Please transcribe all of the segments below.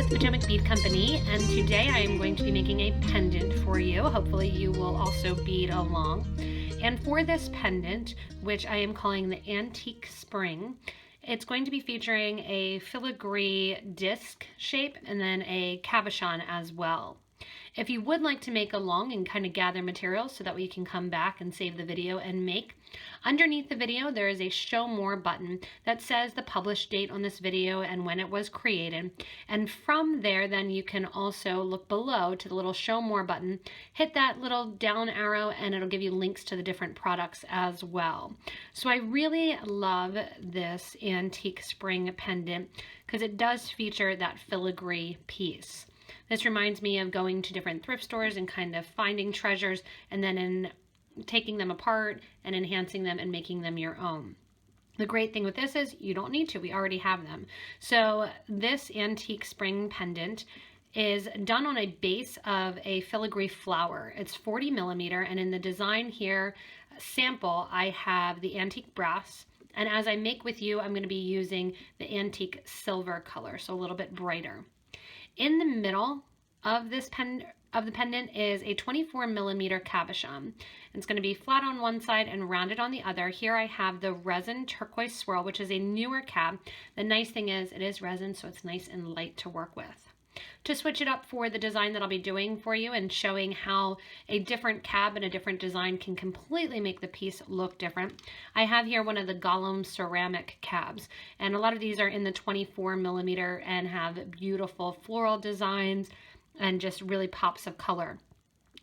Potomac Bead Company, and today I am going to be making a pendant for you. Hopefully you will also bead along. And for this pendant, which I am calling the Antique Spring, it's going to be featuring a filigree disc shape and then a cabochon as well. If you would like to make along and kind of gather materials so that we can come back and save the video and make, underneath the video there is a show more button that says the published date on this video and when it was created. And from there then you can also look below to the little show more button, hit that little down arrow, and it'll give you links to the different products as well. So I really love this Antique Spring pendant because it does feature that filigree piece. This reminds me of going to different thrift stores and kind of finding treasures and then taking them apart and enhancing them and making them your own. The great thing with this is you don't need to, we already have them. So this Antique Spring pendant is done on a base of a Filigree Flower. It's 40 millimeter, and in the design here sample I have the antique brass, and as I make with you I'm going to be using the antique silver color, so a little bit brighter. In the middle of this pendant is a 24 millimeter cabochon. It's going to be flat on one side and rounded on the other. Here I have the resin turquoise swirl, which is a newer cab. The nice thing is it is resin, so it's nice and light to work with. To switch it up for the design that I'll be doing for you and showing how a different cab and a different design can completely make the piece look different, I have here one of the Golem ceramic cabs, and a lot of these are in the 24 millimeter and have beautiful floral designs and just really pops of color.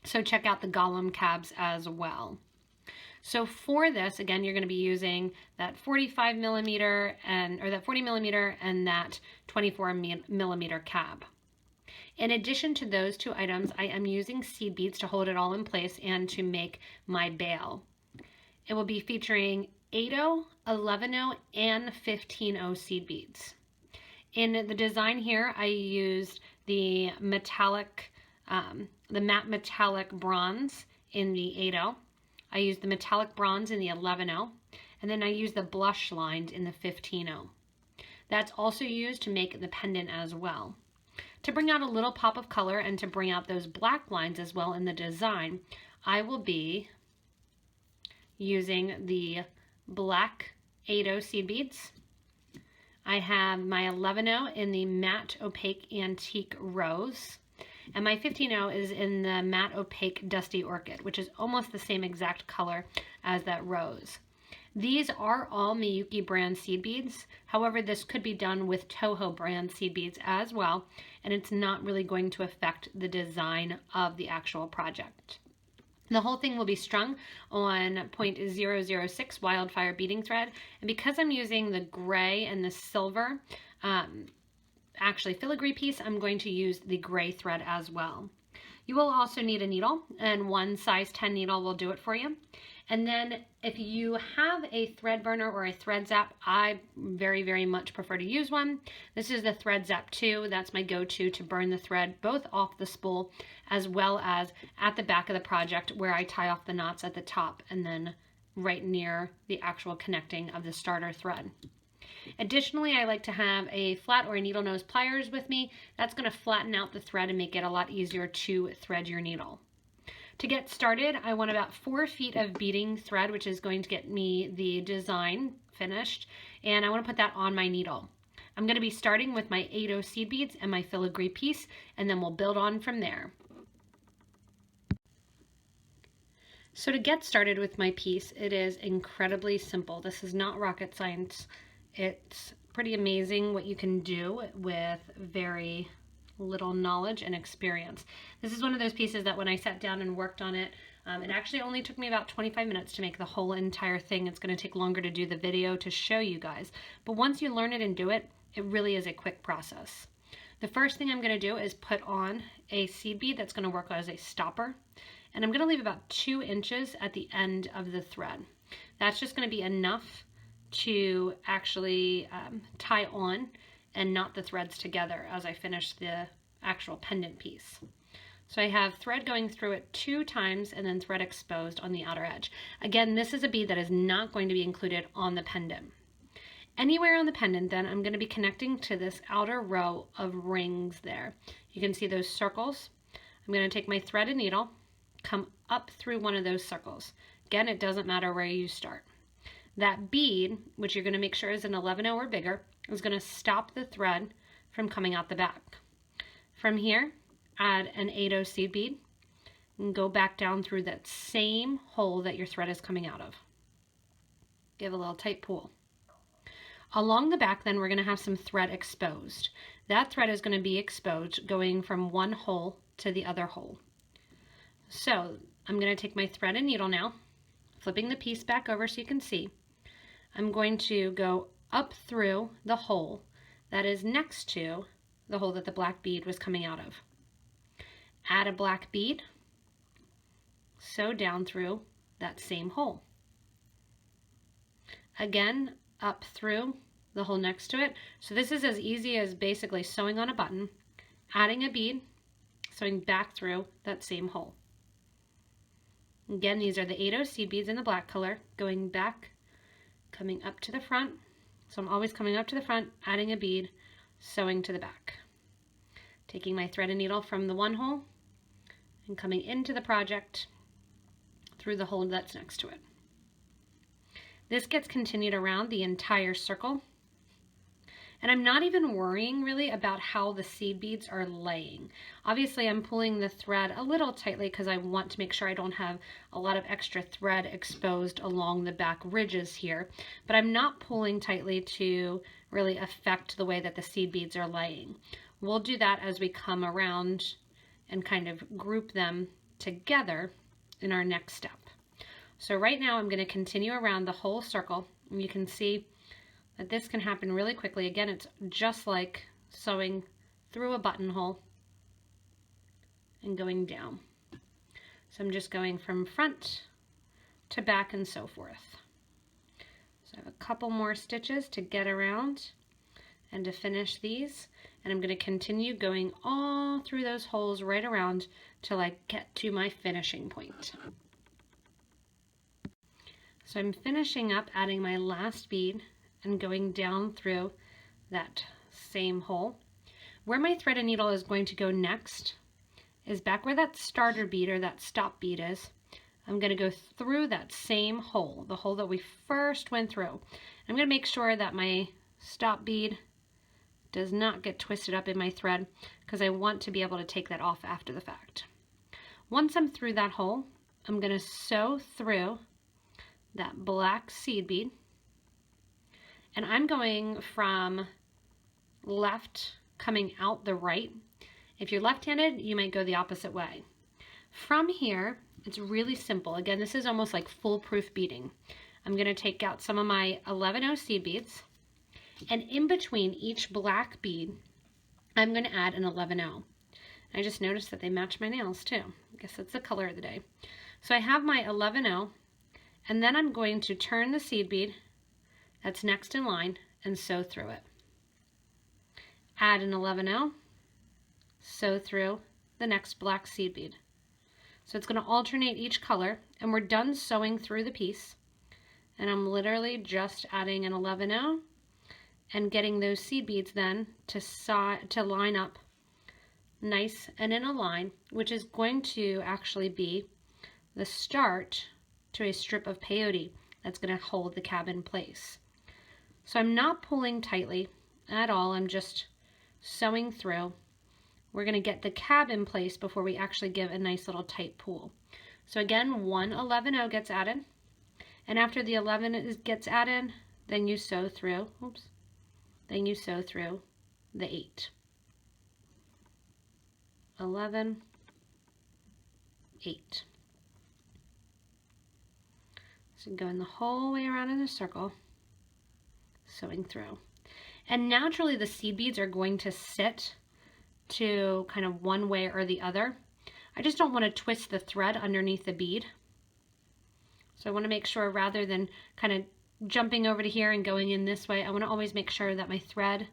So check out the Golem cabs as well. So for this, again, you're going to be using that 45 millimeter or that 40 millimeter and that 24 millimeter cab. In addition to those two items, I am using seed beads to hold it all in place and to make my bail. It will be featuring 8/0, 11/0, and 15/0 seed beads. In the design here, I used the metallic, the matte metallic bronze in the 8/0. I used the metallic bronze in the 11/0, and then I used the blush lines in the 15/0. That's also used to make the pendant as well. To bring out a little pop of color and to bring out those black lines as well in the design, I will be using the black 8/0 seed beads. I have my 11/0 in the matte opaque antique rose, and my 15/0 is in the matte opaque dusty orchid, which is almost the same exact color as that rose. These are all Miyuki brand seed beads. However, this could be done with Toho brand seed beads as well, and it's not really going to affect the design of the actual project. The whole thing will be strung on 0.006 wildfire beading thread, and because I'm using the gray and the silver, actually filigree piece, I'm going to use the gray thread as well. You will also need a needle, and one size 10 needle will do it for you. And then if you have a thread burner or a thread zap, I very, very much prefer to use one. This is the Thread Zap 2. That's my go-to to burn the thread both off the spool as well as at the back of the project where I tie off the knots at the top and then right near the actual connecting of the starter thread. Additionally, I like to have a flat or a needle nose pliers with me. That's going to flatten out the thread and make it a lot easier to thread your needle. To get started, I want about 4 feet of beading thread, which is going to get me the design finished, and I want to put that on my needle. I'm going to be starting with my 8/0 seed beads and my filigree piece, and then we'll build on from there. So to get started with my piece, it is incredibly simple. This is not rocket science. It's pretty amazing what you can do with very little knowledge and experience. This is one of those pieces that when I sat down and worked on it, it actually only took me about 25 minutes to make the whole entire thing. It's going to take longer to do the video to show you guys, but once you learn it and do it, it really is a quick process. The first thing I'm going to do is put on a seed bead that's going to work as a stopper, and I'm going to leave about 2 inches at the end of the thread. That's just going to be enough to actually tie on and knot the threads together as I finish the actual pendant piece. So I have thread going through it 2 times and then thread exposed on the outer edge. Again, this is a bead that is not going to be included on the pendant. Anywhere on the pendant then, I'm going to be connecting to this outer row of rings there. You can see those circles. I'm going to take my thread and needle, come up through one of those circles. Again, it doesn't matter where you start. That bead, which you're going to make sure is an 11/0 or bigger, is going to stop the thread from coming out the back. From here, add an 8/0 seed bead and go back down through that same hole that your thread is coming out of. Give a little tight pull. Along the back then, we're going to have some thread exposed. That thread is going to be exposed going from one hole to the other hole. So I'm going to take my thread and needle now, flipping the piece back over so you can see. I'm going to go up through the hole that is next to the hole that the black bead was coming out of. Add a black bead, sew down through that same hole. Again, up through the hole next to it. So this is as easy as basically sewing on a button, adding a bead, sewing back through that same hole. Again, these are the 8/0 seed beads in the black color, going back, coming up to the front. So I'm always coming up to the front, adding a bead, sewing to the back. Taking my thread and needle from the one hole and coming into the project through the hole that's next to it. This gets continued around the entire circle. And I'm not even worrying really about how the seed beads are laying. Obviously, I'm pulling the thread a little tightly because I want to make sure I don't have a lot of extra thread exposed along the back ridges here. But I'm not pulling tightly to really affect the way that the seed beads are laying. We'll do that as we come around and kind of group them together in our next step. So right now I'm going to continue around the whole circle, and you can see that this can happen really quickly. Again, it's just like sewing through a buttonhole and going down. So I'm just going from front to back and so forth. So I have a couple more stitches to get around and to finish these, and I'm going to continue going all through those holes right around till I get to my finishing point. So I'm finishing up adding my last bead and going down through that same hole. Where my thread and needle is going to go next is back where that starter bead or that stop bead is. I'm going to go through that same hole, the hole that we first went through. I'm going to make sure that my stop bead does not get twisted up in my thread because I want to be able to take that off after the fact. Once I'm through that hole, I'm going to sew through that black seed bead, and I'm going from left coming out the right. If you're left-handed, you might go the opposite way. From here, it's really simple. Again, this is almost like foolproof beading. I'm going to take out some of my 11/0 seed beads, and in between each black bead, I'm going to add an 11/0. I just noticed that they match my nails too. I guess that's the color of the day. So I have my 11/0, and then I'm going to turn the seed bead that's next in line and sew through it. Add an 11/0, sew through the next black seed bead. So it's going to alternate each color, and we're done sewing through the piece. And I'm literally just adding an 11/0 and getting those seed beads then to line up nice and in a line, which is going to actually be the start to a strip of peyote that's going to hold the cab in place. So I'm not pulling tightly at all, I'm just sewing through. We're going to get the cab in place before we actually give a nice little tight pull. So again, one 11/0 gets added, and after the 11 gets added, then you sew through, then you sew through the 8. 11, 8. So going the whole way around in a circle, sewing through. And naturally the seed beads are going to sit to kind of one way or the other. I just don't want to twist the thread underneath the bead. So I want to make sure, rather than kind of jumping over to here and going in this way, I want to always make sure that my thread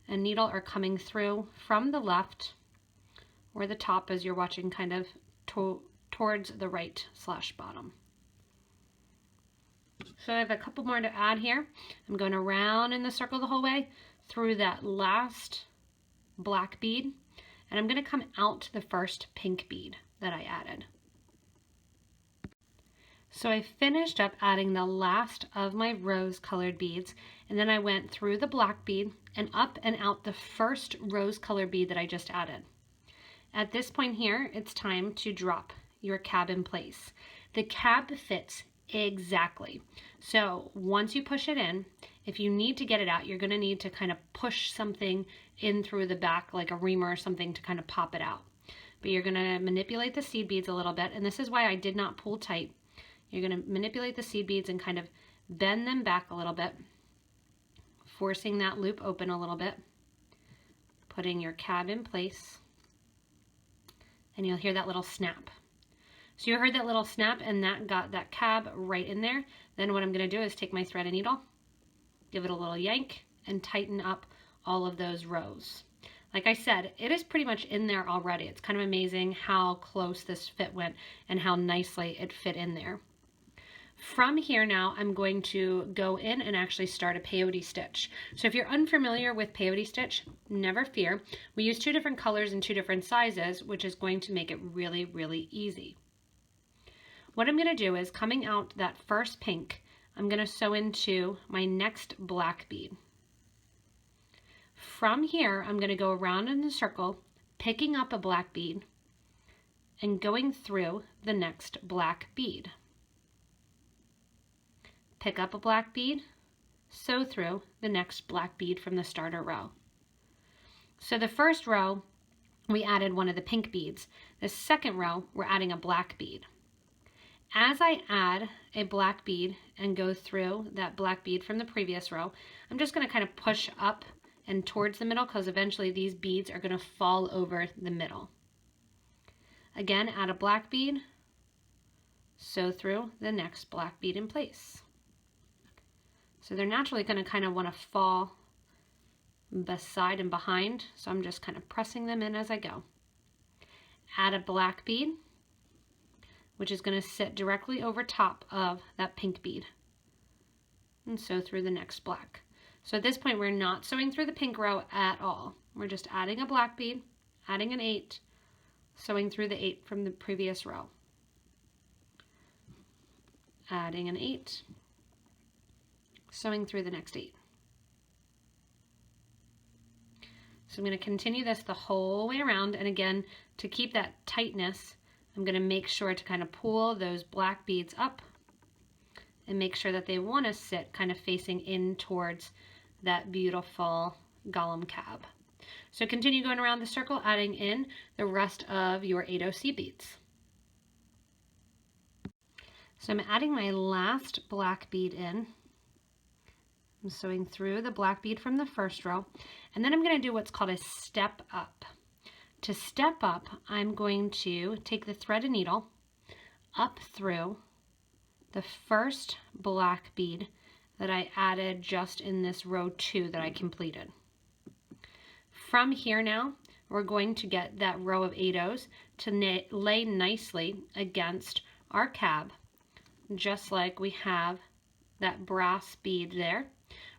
and needle are coming through from the left or the top as you're watching, kind of towards the right/bottom. So I have a couple more to add here. I'm going around in the circle the whole way through that last black bead, and I'm going to come out to the first pink bead that I added. So I finished up adding the last of my rose colored beads, and then I went through the black bead and up and out the first rose colored bead that I just added. At this point here, it's time to drop your cab in place. The cab fits exactly. So once you push it in, if you need to get it out, you're going to need to kind of push something in through the back, like a reamer or something, to kind of pop it out. But you're going to manipulate the seed beads a little bit, and this is why I did not pull tight. You're going to manipulate the seed beads and kind of bend them back a little bit, forcing that loop open a little bit, putting your cab in place, and you'll hear that little snap. So you heard that little snap, and that got that cab right in there. Then what I'm going to do is take my thread and needle, give it a little yank, and tighten up all of those rows. Like I said, it is pretty much in there already. It's kind of amazing how close this fit went and how nicely it fit in there. From here now, I'm going to go in and actually start a peyote stitch. So if you're unfamiliar with peyote stitch, never fear. We use 2 different colors and 2 different sizes, which is going to make it really, really easy. What I'm going to do is, coming out that first pink, I'm going to sew into my next black bead. From here, I'm going to go around in a circle, picking up a black bead and going through the next black bead. Pick up a black bead, sew through the next black bead from the starter row. So the first row, we added one of the pink beads. The second row, we're adding a black bead. As I add a black bead and go through that black bead from the previous row, I'm just going to kind of push up and towards the middle, because eventually these beads are going to fall over the middle. Again, add a black bead, sew through the next black bead in place. So they're naturally going to kind of want to fall beside and behind, so I'm just kind of pressing them in as I go. Add a black bead, which is going to sit directly over top of that pink bead, and sew through the next black. So at this point, we're not sewing through the pink row at all. We're just adding a black bead, adding an 8, sewing through the 8 from the previous row. Adding an 8, sewing through the next 8. So I'm going to continue this the whole way around, and again, to keep that tightness, I'm going to make sure to kind of pull those black beads up and make sure that they want to sit kind of facing in towards that beautiful Golem cab. So continue going around the circle, adding in the rest of your 8 seed beads. So I'm adding my last black bead in. I'm sewing through the black bead from the first row, and then I'm going to do what's called a step up. To step up, I'm going to take the thread and needle up through the first black bead that I added just in this row 2 that I completed. From here now, we're going to get that row of 8 to lay nicely against our cab, just like we have that brass bead there.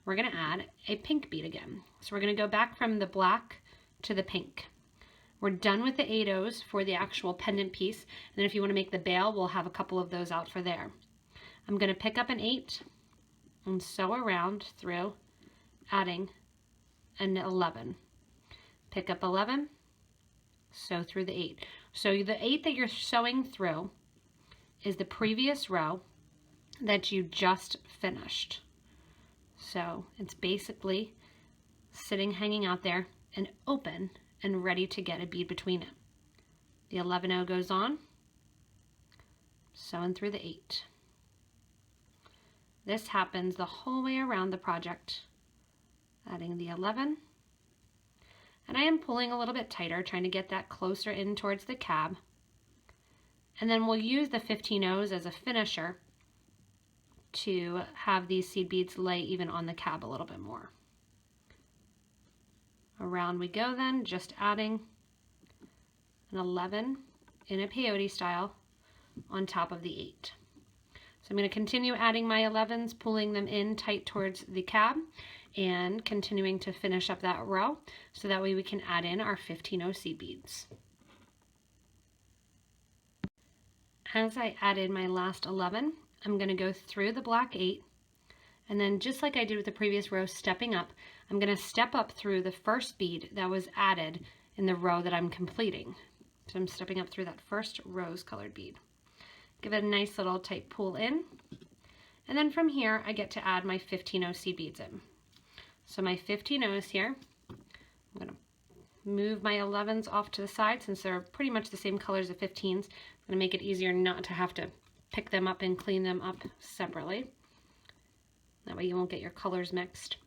We're going to add a pink bead again. So we're going to go back from the black to the pink. We're done with the 8 for the actual pendant piece, and then if you want to make the bail, we'll have a couple of those out for there. I'm going to pick up an 8 and sew around through, adding an 11. Pick up 11, sew through the 8. So the 8 that you're sewing through is the previous row that you just finished. So it's basically sitting, hanging out there and open and ready to get a bead between it. The 11 goes on, sewing through the 8. This happens the whole way around the project, adding the 11. And I am pulling a little bit tighter, trying to get that closer in towards the cab. And then we'll use the 15 O's as a finisher to have these seed beads lay even on the cab a little bit more. Around we go then, just adding an 11 in a peyote style on top of the 8. So I'm going to continue adding my 11s, pulling them in tight towards the cab, and continuing to finish up that row so that way we can add in our 15 seed beads. As I added my last 11, I'm going to go through the black 8, and then just like I did with the previous row, stepping up, I'm going to step up through the first bead that was added in the row that I'm completing. So I'm stepping up through that first rose colored bead. Give it a nice little tight pull in, and then from here I get to add my 15 seed beads in. So my 15 O's here, I'm going to move my 11s off to the side since they're pretty much the same colors as 15s. I'm going to make it easier not to have to pick them up and clean them up separately. That way you won't get your colors mixed.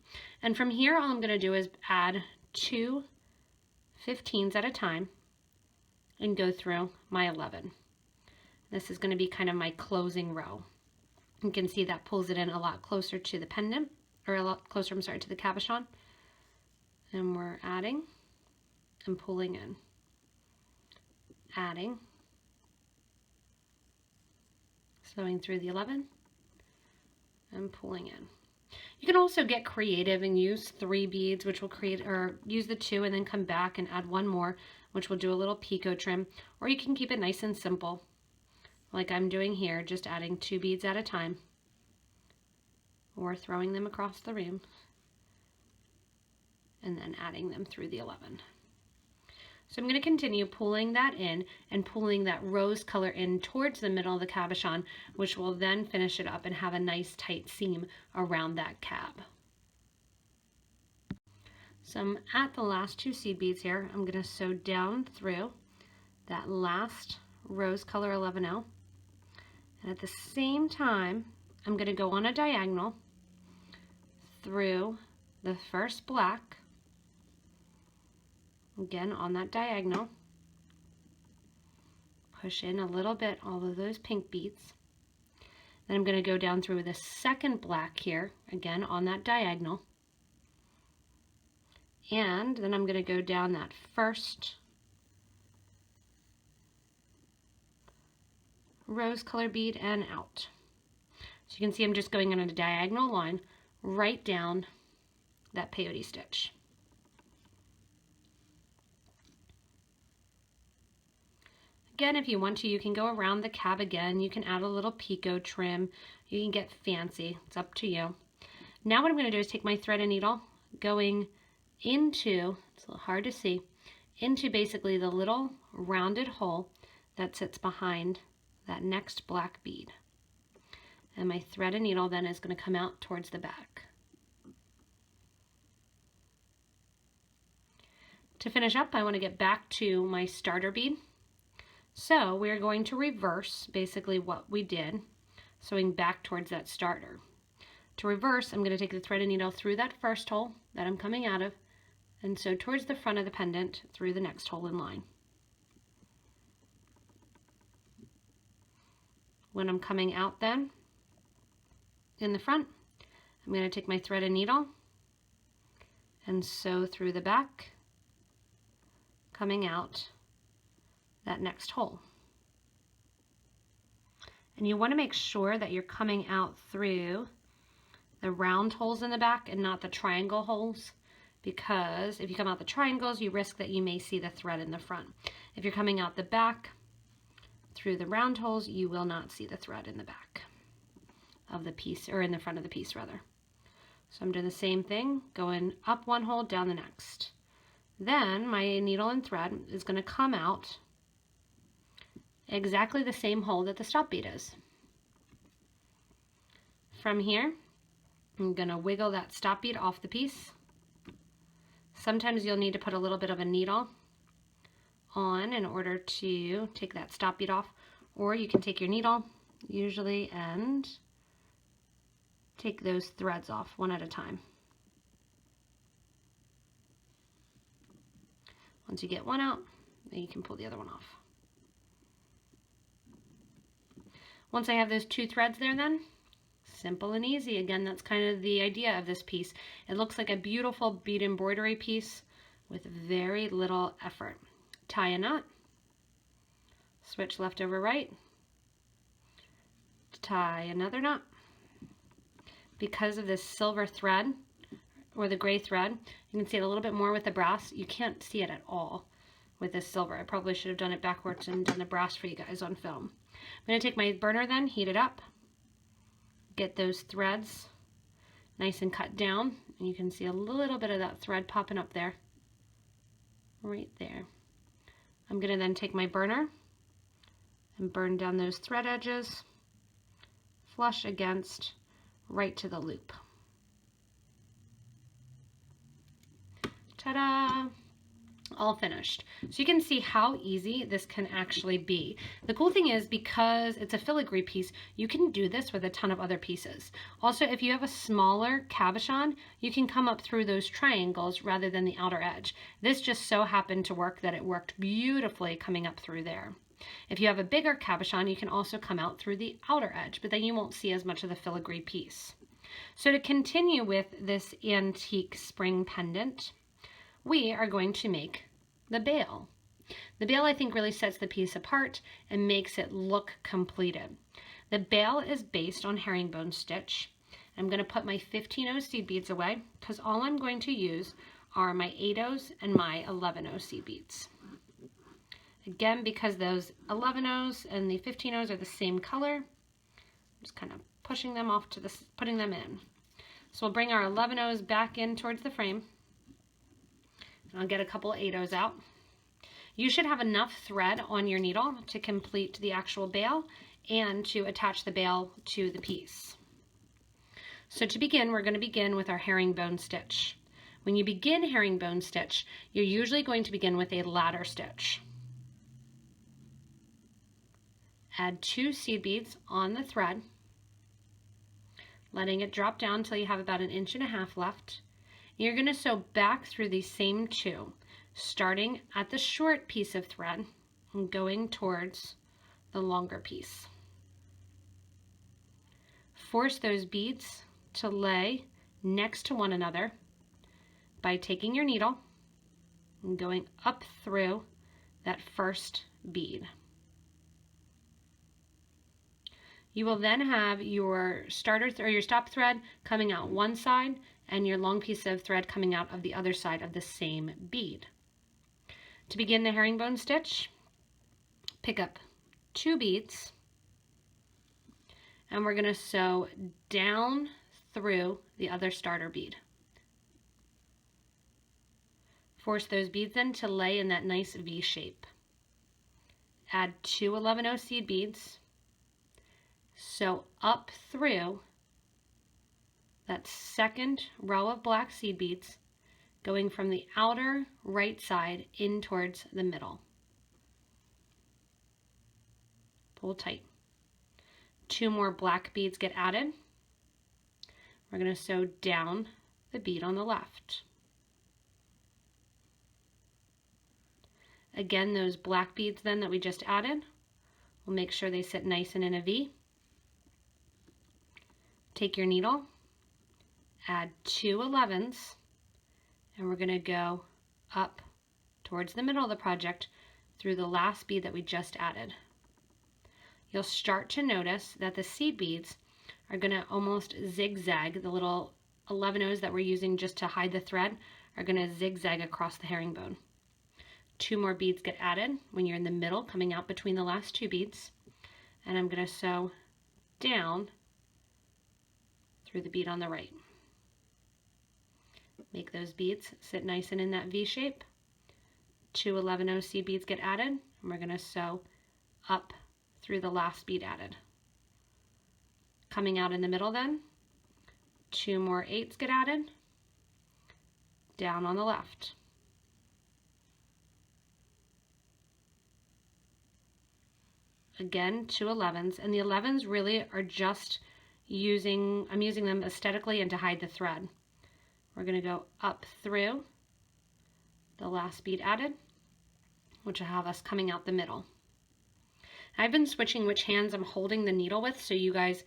And from here all I'm going to do is add 2 15s at a time and go through my 11. This is going to be kind of my closing row. You can see that pulls it in a lot closer to the pendant, or a lot closer, I'm sorry, to the cabochon. And we're adding and pulling in, adding, sewing through the 11 and pulling in. You can also get creative and use 3 beads, which will create, or use the 2 and then come back and add 1 more, which will do a little picot trim, or you can keep it nice and simple like I'm doing here, just adding 2 beads at a time or throwing them across the room and then adding them through the 11. So I'm going to continue pulling that in and pulling that rose color in towards the middle of the cabochon, which will then finish it up and have a nice tight seam around that cab. So I'm at the last 2 seed beads here. I'm going to sew down through that last rose color 11O. And at the same time, I'm going to go on a diagonal through the first black, again on that diagonal, push in a little bit all of those pink beads. Then I'm going to go down through the second black here, again on that diagonal, and then I'm going to go down that first rose color bead and out. So you can see I'm just going on a diagonal line right down that peyote stitch. Again, if you want to, you can go around the cab again. You can add a little picot trim. You can get fancy. It's up to you. Now what I'm going to do is take my thread and needle, going into, it's a little hard to see, into basically the little rounded hole that sits behind that next black bead. And my thread and needle then is going to come out towards the back. To finish up, I want to get back to my starter bead. So we're going to reverse basically what we did, sewing back towards that starter. To reverse, I'm going to take the thread and needle through that first hole that I'm coming out of and sew towards the front of the pendant through the next hole in line. When I'm coming out then, in the front, I'm going to take my thread and needle and sew through the back, coming out that next hole. And you want to make sure that you're coming out through the round holes in the back and not the triangle holes, because if you come out the triangles, you risk that you may see the thread in the front. If you're coming out the back through the round holes, you will not see the thread in the back of the piece, or in the front of the piece rather. So I'm doing the same thing, going up 1 hole, down the next. Then my needle and thread is going to come out exactly the same hole that the stop bead is. From here, I'm going to wiggle that stop bead off the piece. Sometimes you'll need to put a little bit of a needle on in order to take that stop bead off, or you can take your needle usually and take those threads off one at a time. Once you get one out, then you can pull the other one off. Once I have those 2 threads there then, simple and easy. Again, that's kind of the idea of this piece. It looks like a beautiful bead embroidery piece with very little effort. Tie a knot, switch left over right, tie another knot. Because of this silver thread, or the gray thread, you can see it a little bit more with the brass. You can't see it at all with this silver. I probably should have done it backwards and done the brass for you guys on film. I'm going to take my burner then, heat it up, get those threads nice and cut down, and you can see a little bit of that thread popping up there, right there. I'm going to then take my burner and burn down those thread edges, flush against, right to the loop. Ta-da! All finished. So you can see how easy this can actually be. The cool thing is, because it's a filigree piece, you can do this with a ton of other pieces. Also, if you have a smaller cabochon, you can come up through those triangles rather than the outer edge. This just so happened to work that it worked beautifully coming up through there. If you have a bigger cabochon, you can also come out through the outer edge, but then you won't see as much of the filigree piece. So to continue with this antique spring pendant, we are going to make the bail. The bail, I think, really sets the piece apart and makes it look completed. The bail is based on herringbone stitch. I'm going to put my 15-0 seed beads away because all I'm going to use are my 8-0s and my 11-0 seed beads. Again, because those 11-0s and the 15-0s are the same color, I'm just kind of pushing them off to this, putting them in. So we'll bring our 11-0s back in towards the frame. I'll get a couple 8-0s out. You should have enough thread on your needle to complete the actual bail and to attach the bail to the piece. So to begin, we're going to begin with our herringbone stitch. When you begin herringbone stitch, you're usually going to begin with a ladder stitch. Add 2 seed beads on the thread, letting it drop down until you have about 1.5 inches left. You're going to sew back through these same 2, starting at the short piece of thread and going towards the longer piece. Force those beads to lay next to one another by taking your needle and going up through that first bead. You will then have your starter or your stop thread coming out one side and your long piece of thread coming out of the other side of the same bead. To begin the herringbone stitch, pick up 2 beads and we're going to sew down through the other starter bead. Force those beads in to lay in that nice V shape. Add 2 11-0 seed beads. Sew up through that second row of black seed beads, going from the outer right side in towards the middle. Pull tight. 2 more black beads get added. We're going to sew down the bead on the left. Again, those black beads then that we just added, we'll make sure they sit nice and in a V. Take your needle, add 2 11s, and we're going to go up towards the middle of the project through the last bead that we just added. You'll start to notice that the seed beads are going to almost zigzag. The little 11-0s that we're using just to hide the thread are going to zigzag across the herringbone. 2 more beads get added when you're in the middle, coming out between the last 2 beads, and I'm going to sew down through the bead on the right. Make those beads sit nice and in that V shape. 2 11-0 seed beads get added, and we're going to sew up through the last bead added. Coming out in the middle then, 2 more 8s get added, down on the left. Again, 2 11s, and the 11s really are just I'm using them aesthetically and to hide the thread. We're going to go up through the last bead added, which will have us coming out the middle. I've been switching which hands I'm holding the needle with so you guys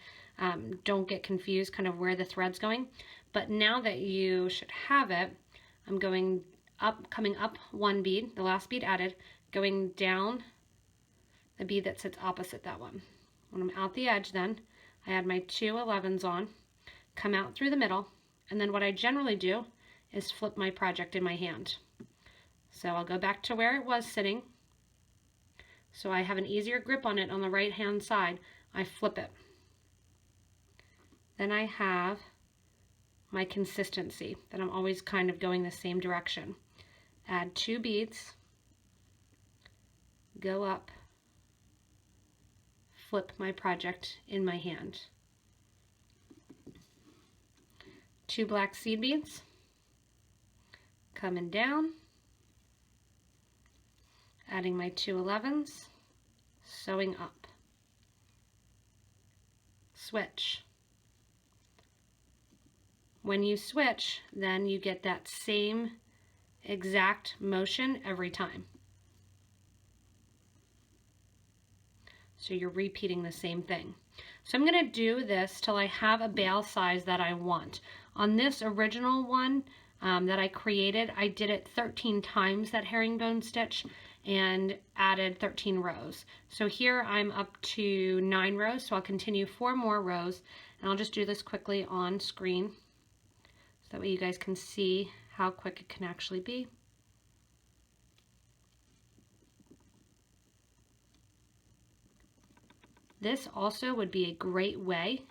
don't get confused kind of where the thread's going. But now that you should have it, I'm going up, coming up 1 bead, the last bead added, going down the bead that sits opposite that one. When I'm out the edge then, I add my 2 11s on, come out through the middle, and then what I generally do is flip my project in my hand. So I'll go back to where it was sitting. So I have an easier grip on it on the right hand side. I flip it. Then I have my consistency, that I'm always kind of going the same direction. Add 2 beads, go up, flip my project in my hand. 2 black seed beads, coming down, adding my 2 11s, sewing up, switch. When you switch, then you get that same exact motion every time. So you're repeating the same thing. So I'm going to do this till I have a bale size that I want. On this original one that I created, I did it 13 times, that herringbone stitch, and added 13 rows. So here I'm up to 9 rows, so I'll continue 4 more rows, and I'll just do this quickly on screen so that way you guys can see how quick it can actually be. This also would be a great way,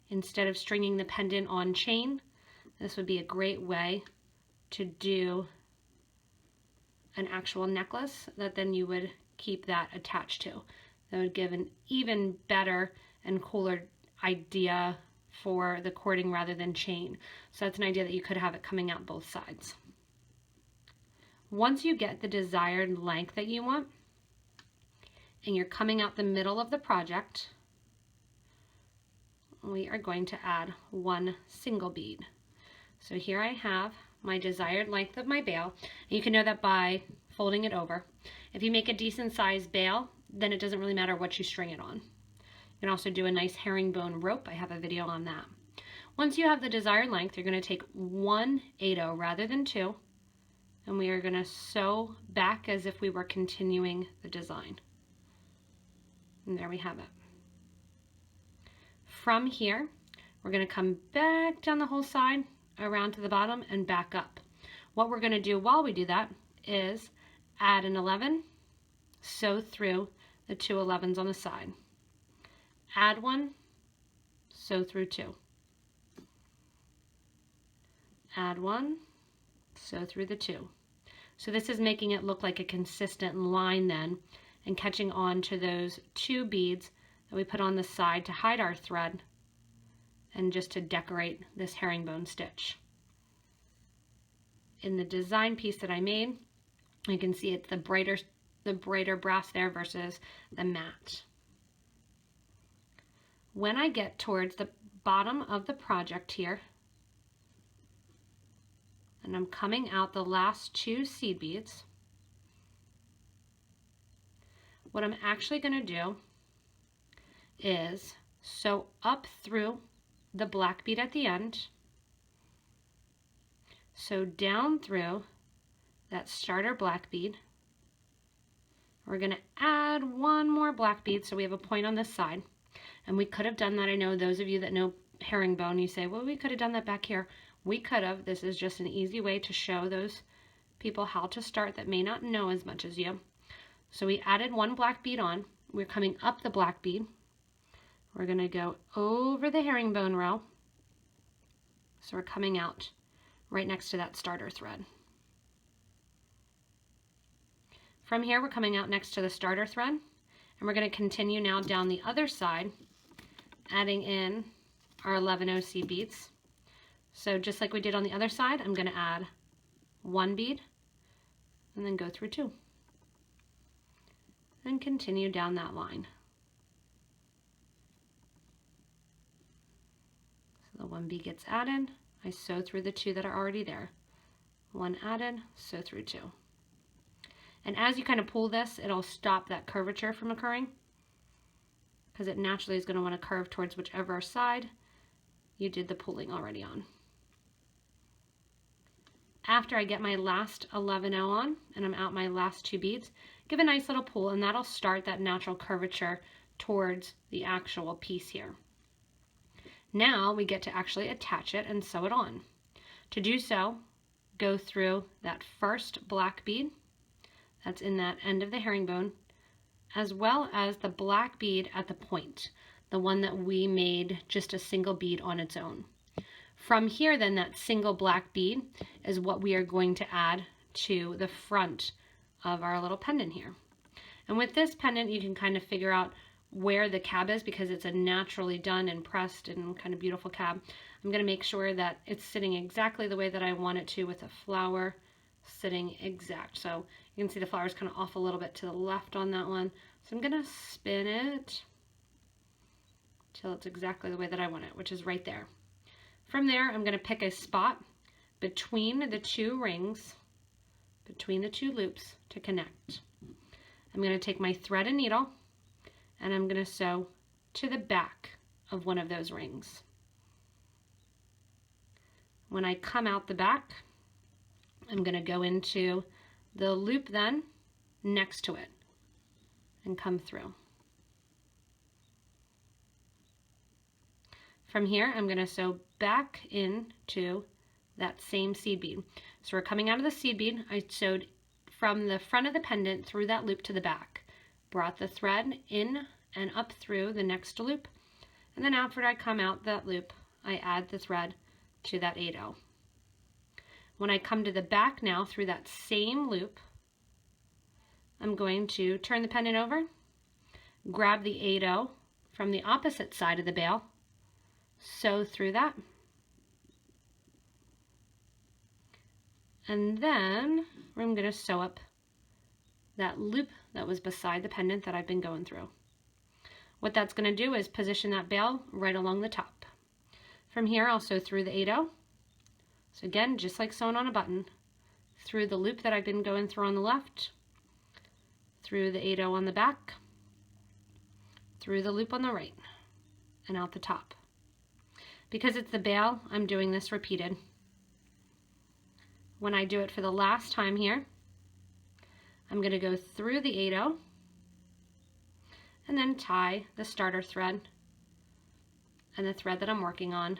instead of stringing the pendant on chain, this would be a great way to do an actual necklace that then you would keep that attached to. That would give an even better and cooler idea for the cording rather than chain. So that's an idea that you could have it coming out both sides. Once you get the desired length that you want, and you're coming out the middle of the project, we are going to add 1 single bead. So here I have my desired length of my bale, and you can know that by folding it over. If you make a decent sized bale, then it doesn't really matter what you string it on. You can also do a nice herringbone rope. I have a video on that. Once you have the desired length, you're going to take 1 8/0 rather than 2, and we are going to sew back as if we were continuing the design. And there we have it. From here, we're going to come back down the whole side, around to the bottom, and back up. What we're going to do while we do that is add an 11, sew through the 2 11s on the side. Add 1, sew through 2. Add 1, sew through the 2. So this is making it look like a consistent line then, and catching on to those 2 beads that we put on the side to hide our thread and just to decorate this herringbone stitch. In the design piece that I made, you can see it's the brighter brass there versus the matte. When I get towards the bottom of the project here, and I'm coming out the last 2 seed beads, what I'm actually going to do is sew up through the black bead at the end, sew down through that starter black bead. We're going to add 1 more black bead so we have a point on this side. And we could have done that. I know those of you that know herringbone, you say, well, we could have done that back here. We could have. This is just an easy way to show those people how to start that may not know as much as you. So we added 1 black bead on. We're coming up the black bead. We're going to go over the herringbone row. So we're coming out right next to that starter thread. From here, we're coming out next to the starter thread, and we're going to continue now down the other side, adding in our 11/0 seed beads. So just like we did on the other side, I'm going to add 1 bead and then go through 2. And continue down that line. So the 1 bead gets added. I sew through the 2 that are already there. 1 added, sew through 2. And as you kind of pull this, it'll stop that curvature from occurring, because it naturally is going to want to curve towards whichever side you did the pulling already on. After I get my last 11/0 on and I'm out my last 2 beads, give a nice little pull, and that'll start that natural curvature towards the actual piece here. Now we get to actually attach it and sew it on. To do so, go through that first black bead that's in that end of the herringbone, as well as the black bead at the point, the one that we made just a single bead on its own. From here then, that single black bead is what we are going to add to the front of our little pendant here. And with this pendant, you can kind of figure out where the cab is because it's a naturally done and pressed and kind of beautiful cab. I'm going to make sure that it's sitting exactly the way that I want it to, with a flower sitting exact. So you can see the flower is kind of off a little bit to the left on that one. So I'm going to spin it till it's exactly the way that I want it, which is right there. From there, I'm going to pick a spot between the two rings, between the two loops to connect. I'm going to take my thread and needle and I'm going to sew to the back of one of those rings. When I come out the back, I'm going to go into the loop then next to it and come through. From here, I'm going to sew back into that same seed bead. So we're coming out of the seed bead. I sewed from the front of the pendant through that loop to the back, brought the thread in and up through the next loop, and then after I come out that loop, I add the thread to that 8-0. When I come to the back now through that same loop, I'm going to turn the pendant over, grab the 8-0 from the opposite side of the bail, sew through that, and then I'm going to sew up that loop that was beside the pendant that I've been going through. What that's going to do is position that bail right along the top. From here, I'll sew through the 8-0. So again, just like sewing on a button, through the loop that I've been going through on the left, through the 8-0 on the back, through the loop on the right, and out the top. Because it's the bail, I'm doing this repeated. When I do it for the last time here, I'm going to go through the 8-0 and then tie the starter thread and the thread that I'm working on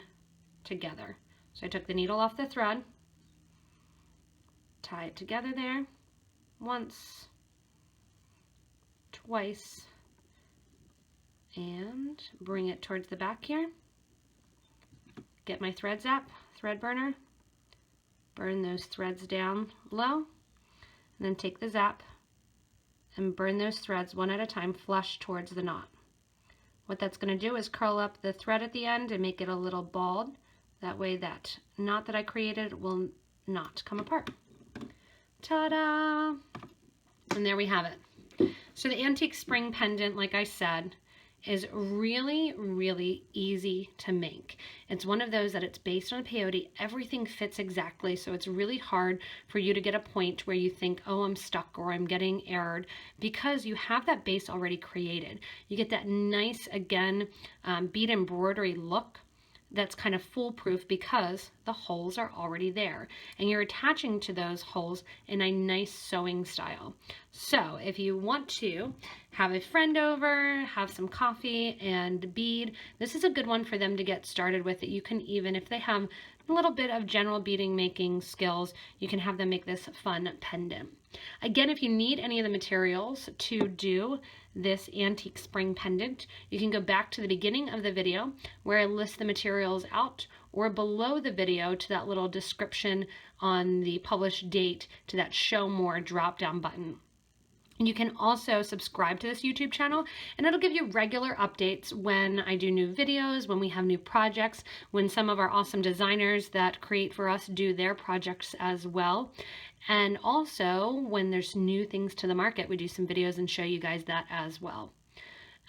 together. So I took the needle off the thread, tie it together there once, twice, and bring it towards the back here. Get my thread zap, thread burner, burn those threads down low, and then take the zap and burn those threads one at a time flush towards the knot. What that's going to do is curl up the thread at the end and make it a little balled. That way that knot that I created will not come apart. Ta-da! And there we have it. So the antique spring pendant, like I said, is really, really easy to make. It's one of those that it's based on peyote. Everything fits exactly, so it's really hard for you to get a point where you think, oh, I'm stuck or I'm getting errored, because you have that base already created. You get that nice, again, bead embroidery look that's kind of foolproof because the holes are already there and you're attaching to those holes in a nice sewing style. So if you want to have a friend over, have some coffee and bead, this is a good one for them to get started with. That you can, even if they have a little bit of general beading making skills, you can have them make this fun pendant. Again, if you need any of the materials to do this antique spring pendant, you can go back to the beginning of the video where I list the materials out, or below the video to that little description on the published date to that show more drop down button. You can also subscribe to this YouTube channel and it'll give you regular updates when I do new videos, when we have new projects, when some of our awesome designers that create for us do their projects as well. And also when there's new things to the market, we do some videos and show you guys that as well.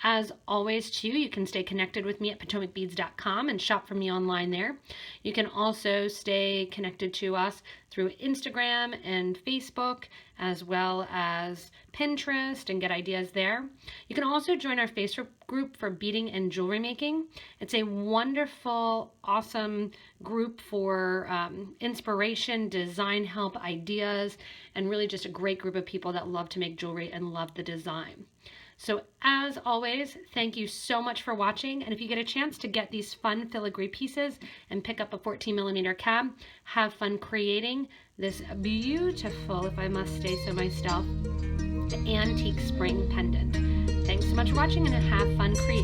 As always, too, you can stay connected with me at PotomacBeads.com and shop from me online there. You can also stay connected to us through Instagram and Facebook, as well as Pinterest, and get ideas there. You can also join our Facebook group for beading and jewelry making. It's a wonderful, awesome group for inspiration, design help, ideas, and really just a great group of people that love to make jewelry and love the design. So as always, thank you so much for watching. And if you get a chance to get these fun filigree pieces and pick up a 14mm cab, have fun creating this beautiful, if I must say so myself, antique spring pendant. Thanks so much for watching and have fun creating.